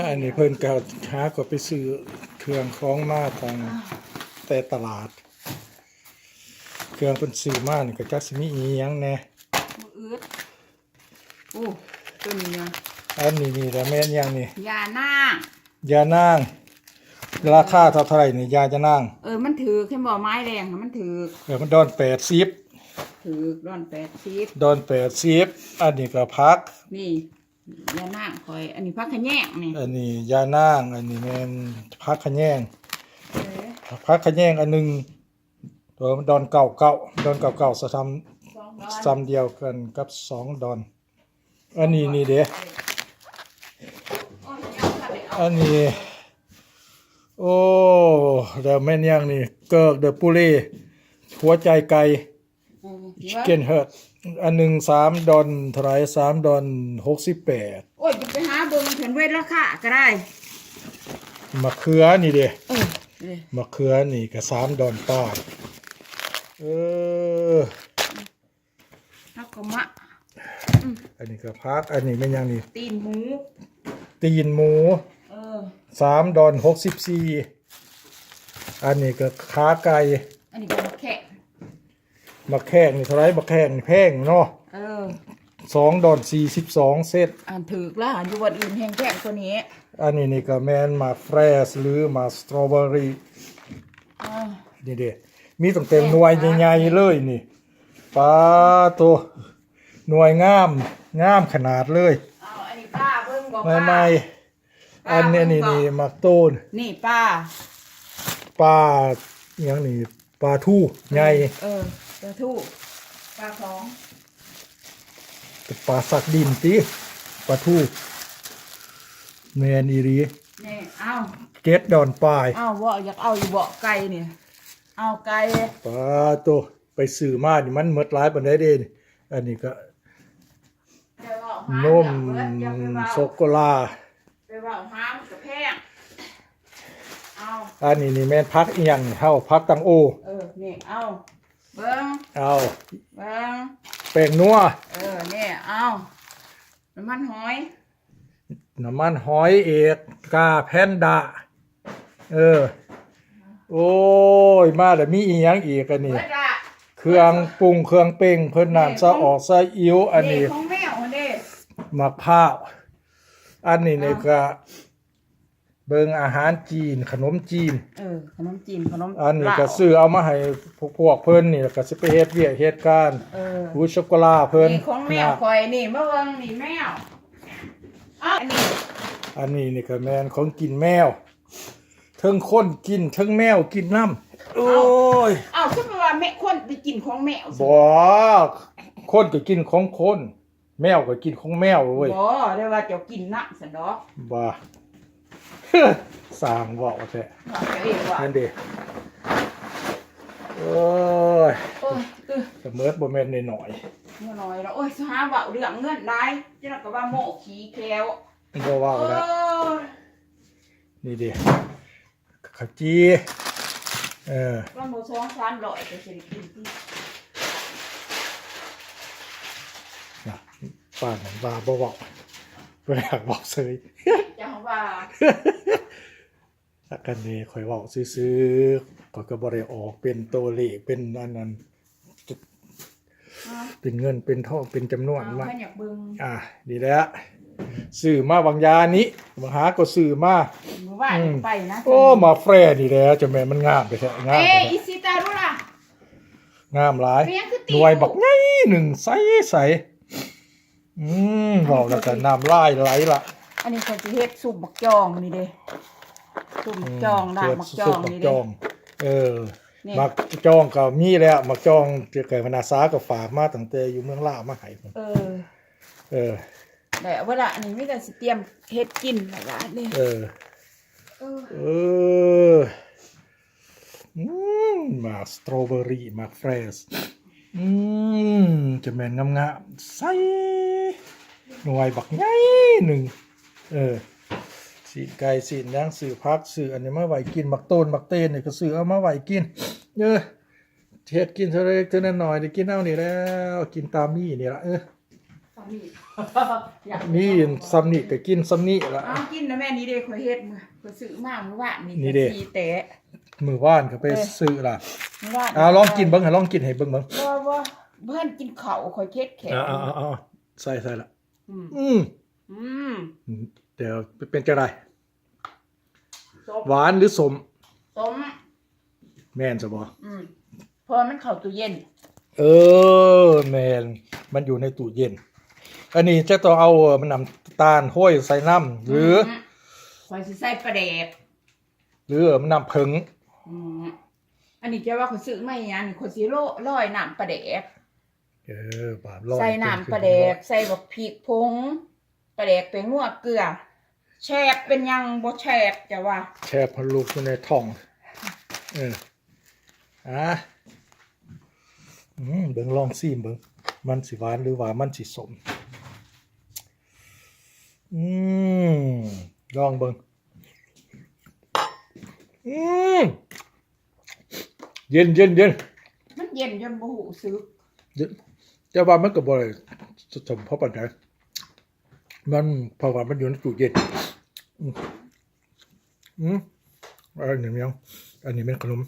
อันนี้เพิ่นก็หาก็ไปซื้อเครื่องของมาทางแต่ตลาดเครื่องเพิ่นซื้อมานี่ก็จักสิมีอีหยังแหน่มืออืดโอ้ตัวนี้นะอันนี้นี่แหละแม่นหยังนี่ยาหน้าย านางราคาเท่าไหร่นี่ยาจะนางมันถือขึ้นบ่อไม้แดงมันถือมันดอน80ถือดอน80ดอน80อันนี้ก็พักนี่ยาหน้าคอยอันนี้พักขะแยงนี่อันนี้ยานางอันนี้แม่นพักขะแยงพักขะแยงอันนึงตัวมันดอนเก่าดอนเก่าซ้ำเดียวกันกับ2ดอนอันนี้นี่เด้อันนี้โอ้เดี๋ยวแม่นยังนี่เกิร์กเดอะปูเล่หัวใจไก่ชิคเก้นเฮิร์ตอันหนึ่ง3ดอนเท่าไร3ดอน68โอ้ยจะไปหาเบิ่งเห็นเวทราคาก็ได้มะเขือนี่เด้มะเขือนี่ก็3ดอนป้าทักกะมะอันนี้ก็พักอันนี้แม่นยังนี่ตีนหมู3ดอน64อันนี้ก็ขาไก่อันนี้ก็มะแขกนี่เท่าไรมะแขกนี่แพงเนาะ2ดอน42เซตอันถือละอยู่วันอื่นแพงแพงกว่านี้อันนี้นี่ก็แม่นมาเฟรชหรือมาสตรอเบอรี่นี่เด้มีตั้งแต่หน่วยใหญ่ๆเลยนี่ปลาตัวหน่วยงามขนาดเลยอันนี้ป้าเบิ่งบอกใหม่อันนี้นี่มักต้นนี่ป้าอย่างนี้ปลาทู่ใหญ่ปลาทู่ปลาสองปลาสักดินติปลาทู่แมนอีรีนี่7ดอนปลายบ่อยากเอาอยู่บ่ไก่เนี่ยเอาไก่ปลาตัวไปซื้อมานี่มันหมดหลายปานใดเด้อันนี้ก็นมช็อกโกแลตไปว่าห้ามกับแพงอันนี้แม่นพักอีหยังนี่เฮาพักตังโอนี่เบิ่งเบิ่งแป้งนัวนี่น้ำมันหอยเอกกาแพนด้าโอ้ยมาแล้วมีอีหยังอีกอันนี้เครื่องปรุงเครื่องเป้งเพิ่นน้ำซะออกซะอิ๋วอันนี้ของแมวเด้มะพร้าวอันนี้นี่ก็เบิ่งอาหารจีนขนมจีนขนมจีนขนมอันนี้ก็ซื้อเอามาให้พวกเพิ่นนี่ก็สิไปเฮ็ดเวียกเฮ็ดการวูช็อกโกแลตเพิ่นนี่ของแมวข่อยนี่มาเบิ่งนี่แมวอันนี้ก็แม่นของกินแมวเทิงคนกินเทิงแมวกินน้ำโอ้ยคือว่าแม่คนไปกินของแมวบ่คนก็กินของคนแมวก็กินของแมวเว้ยบ่ได้ว่าเจ้ากินน้ำซั่นดอกบ่สร้างเว้าแท้นั่นดิโอ้ยเสมอบ่แม่นน้อยแล้วโอ้ยหาเว้าเรื่องเงินได้จังก็ว่าโมขี้แควบ่เว้าแล้วนี่ดิข้าวจีว่าโม2-300จะสิกินป้าบ่เว้าบ่อยากบอกซื่อจังว่าถ้ากันนี่ข่อยเว้าซื่อๆก็บ่ได้ออกเป็นตัวเลขเป็นอันนั้นเป็นเงินเป็นทองเป็นจำนวนมาดีแล้วซื้อมาบางยานี้บางหาก็ซื้อมาไปนะโอ้มาแฟรนี่แหละจะแม่นมันงามไปแท้งามอิซิตารุล่ะงามหลายหน่วยบักใหญ่หนึ่งใสบอกแล้วก็น้ำลายไหลละอันนี้เขาจะเฮ็ดซุปบักจองนี่เด้ซุปบักจองด่างบักจองนี่เด้มักจองก็มีแล้วมักจองจะเกิดพนาซาก็ฝากมาตั้งแต่อยู่เมืองลาวมาให้แต่เวลาอันนี้มีแต่สิเตรียมเฮ็ดกินหลายๆนี่มาสตรอเบอรี่มาเฟรชจะแม่นงามๆใส่หน่วยบักใหญ่หนึ่งสีไก่สีย่างสื่อพักสื่ออันนี้มาไว้กินบักต้นบักเต้นนี่ก็สื่อเอามาไว้กินเฮ็ดกินเท่าไรเท่านั้นหน่อยได้กินเอานี่แล้วกินตามนี่ละ อยาก นี่ซ้ำนี่ก็กินซ้ำนี่ละ เอากินนะแม่นี่เด้ข่อยเฮ็ดมื้อข่อยซื้อมาเมื่อวานนี่ นี่เด้ สีแตะ มือว่านก็ไปซื้อล่ะ เมื่อวาน ลองกินเบิ่งลองกินให้เบิ่งเบิ่ง บ่เพิ่นกินข้าวข่อยเฮ็ดแขก ใส่ละ อืม อืม อืม เดี๋ยวเป็นจะไร ส้ม หวานหรือสม ส้ม แม่นซะบ่ เพอมันเข้าตู้เย็น แม่นมันอยู่ในตู้เย็น อันนี้จะต้องเอามันน้ำตาลห้อยใส่น้ำหรือ ข่อยสิใส่ปลาแดก หรือมันน้ำผึ้ง อันนี้จะว่าข่อยซื้อมาอีหยังนี่ข่อยสิร้อยน้ำปลาแดก บาปร้อย ใส่น้ำปลาแดกใส่บักพริกผงปลาแดกเป็นนัวเกลือแช่เป็นยังบ่แช่จะว่า แช่พะลูกอยู่ในท้องเบิ่งลองซิมเบิ่งมันสิหวานหรือว่ามันสิสมลองเบิ่งเย็น มันเย็นจนบ่หูซึก แต่ว่ามันก็บ่ได้สมเพราะปานใดมันเพราะว่ามันอยู่ในตู้เย็นอันนี้เป็นขนม